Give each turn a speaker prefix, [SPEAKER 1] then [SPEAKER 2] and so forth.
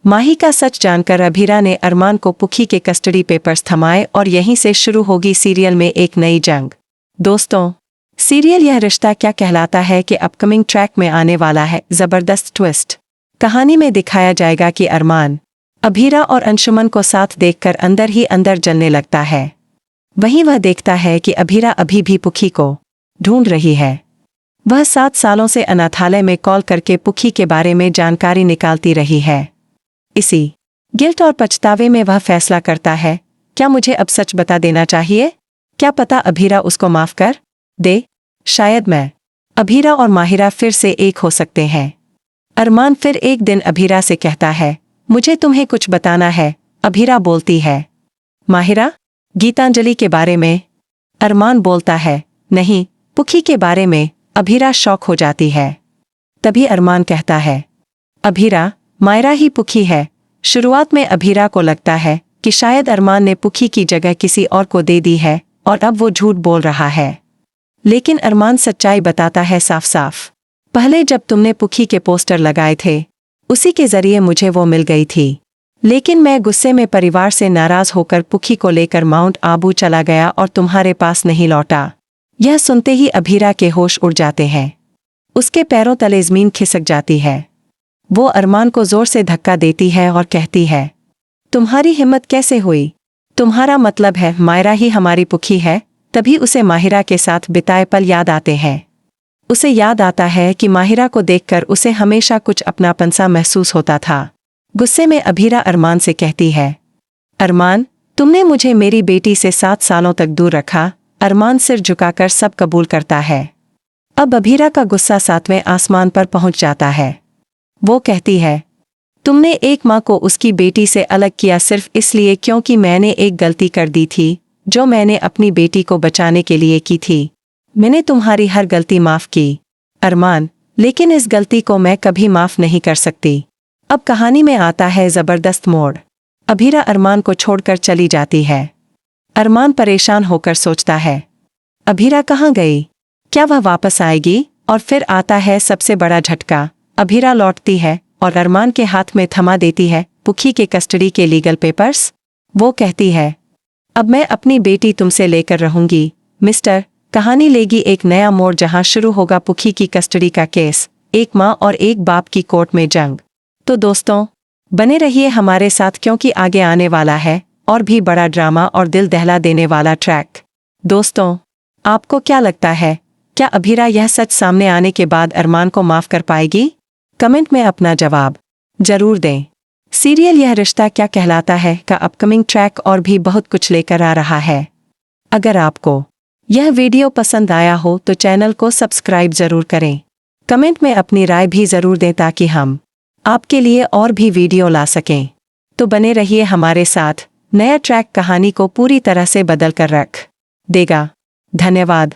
[SPEAKER 1] माही का सच जानकर अभीरा ने अरमान को पुखी के कस्टडी पेपर्स थमाए और यहीं से शुरू होगी सीरियल में एक नई जंग। दोस्तों, सीरियल यह रिश्ता क्या कहलाता है कि अपकमिंग ट्रैक में आने वाला है जबरदस्त ट्विस्ट। कहानी में दिखाया जाएगा कि अरमान अभीरा और अंशुमन को साथ देखकर अंदर ही अंदर जलने लगता है। वहीं वह देखता है कि अभीरा अभी भी पुखी को ढूंढ रही है। वह 7 सालों से अनाथालय में कॉल करके पुखी के बारे में जानकारी निकालती रही है। इसी गिल्ट और पछतावे में वह फैसला करता है, क्या मुझे अब सच बता देना चाहिए? क्या पता अभीरा उसको माफ कर दे। शायद मैं अभीरा और माहिरा फिर से एक हो सकते हैं। अरमान फिर एक दिन अभीरा से कहता है, मुझे तुम्हें कुछ बताना है। अभीरा बोलती है, माहिरा, गीतांजलि के बारे में? अरमान बोलता है, नहीं, पुखी के बारे में। अभीरा शॉक हो जाती है। तभी अरमान कहता है, अभीरा, मायरा ही पुखी है। शुरुआत में अभीरा को लगता है कि शायद अरमान ने पुखी की जगह किसी और को दे दी है और अब वो झूठ बोल रहा है। लेकिन अरमान सच्चाई बताता है साफ साफ, पहले जब तुमने पुखी के पोस्टर लगाए थे, उसी के जरिए मुझे वो मिल गई थी। लेकिन मैं गुस्से में परिवार से नाराज होकर पुखी को लेकर माउंट आबू चला गया और तुम्हारे पास नहीं लौटा। यह सुनते ही अभीरा के होश उड़ जाते हैं। उसके पैरों तले ज़मीन खिसक जाती है। वो अरमान को जोर से धक्का देती है और कहती है, तुम्हारी हिम्मत कैसे हुई? तुम्हारा मतलब है मायरा ही हमारी पुखी है? तभी उसे माहिरा के साथ बिताए पल याद आते हैं। उसे याद आता है कि माहिरा को देखकर उसे हमेशा कुछ अपनापन सा महसूस होता था। गुस्से में अभीरा अरमान से कहती है, अरमान, तुमने मुझे मेरी बेटी से 7 सालों तक दूर रखा। अरमान सिर झुकाकर सब कबूल करता है। अब अभीरा का गुस्सा 7वें आसमान पर पहुंच जाता है। वो कहती है, तुमने एक माँ को उसकी बेटी से अलग किया सिर्फ इसलिए क्योंकि मैंने एक गलती कर दी थी जो मैंने अपनी बेटी को बचाने के लिए की थी। मैंने तुम्हारी हर गलती माफ़ की अरमान, लेकिन इस गलती को मैं कभी माफ़ नहीं कर सकती। अब कहानी में आता है ज़बरदस्त मोड़। अभीरा अरमान को छोड़कर चली जाती है। अरमान परेशान होकर सोचता है, अभीरा कहाँ गई? क्या वह वापस आएगी? और फिर आता है सबसे बड़ा झटका। अभीरा लौटती है और अरमान के हाथ में थमा देती है पुखी के कस्टडी के लीगल पेपर्स। वो कहती है, अब मैं अपनी बेटी तुमसे लेकर रहूंगी मिस्टर। कहानी लेगी एक नया मोड़ जहां शुरू होगा पुखी की कस्टडी का केस, एक माँ और एक बाप की कोर्ट में जंग। तो दोस्तों, बने रहिए हमारे साथ क्योंकि आगे आने वाला है और भी बड़ा ड्रामा और दिल दहला देने वाला ट्रैक। दोस्तों, आपको क्या लगता है, क्या अभीरा यह सच सामने आने के बाद अरमान को माफ कर पाएगी? कमेंट में अपना जवाब जरूर दें। सीरियल यह रिश्ता क्या कहलाता है का अपकमिंग ट्रैक और भी बहुत कुछ लेकर आ रहा है। अगर आपको यह वीडियो पसंद आया हो तो चैनल को सब्सक्राइब जरूर करें। कमेंट में अपनी राय भी जरूर दें ताकि हम आपके लिए और भी वीडियो ला सकें। तो बने रहिए हमारे साथ। नया ट्रैक कहानी को पूरी तरह से बदल कर रख देगा। धन्यवाद।